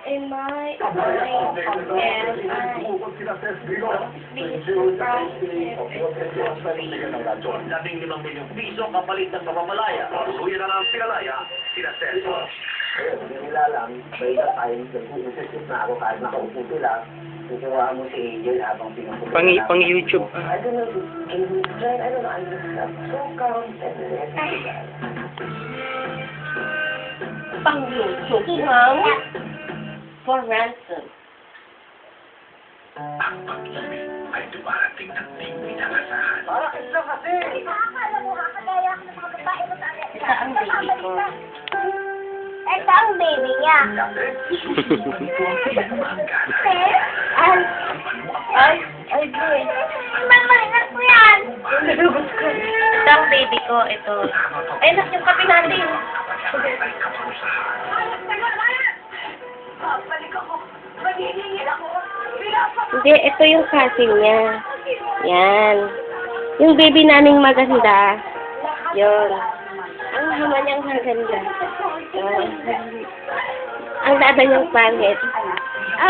In my mind, and I Labing 5 milyong piso kapalit ng pamamalaya. Suya na lang pinalaya, sina Cesar. Ayun, hindi nila alam, by the time, nag-uusip na ako kahit nakaupo sila, kukuha mo si Angel habang pinupulit. Pang YouTube. I don't know, can you try, I don't know, I'm just so calm and pang YouTube, ma'am, for ransom. Ang pag-ibig ay dumarating ng di pinakasahan. para isa kasi! Akala mo, kakagaya ako ng mga babae mo sa Ito ang baby ko. Ito ang baby niya. Dati, susunod ito ang pinamahangganan. Ay, boy. Mamalingat mo yan. Ito ang baby ko, ito. Ay, nak, yung kape natin. Ay kaparusahan. Balik ako. Maghihingin ako. Hindi, ito yung cousin niya. Yan. Yung baby naming maganda. Yun. Ang hama niyang maganda. Ang dada niyang pangit.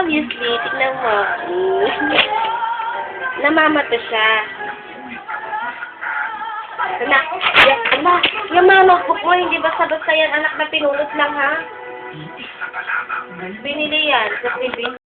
Obviously, tignan mo. Namamato siya. Anak, yung mga notebook mo, hindi basta-basta yan anak na pinulot lang, ha? Binili yan sa TV.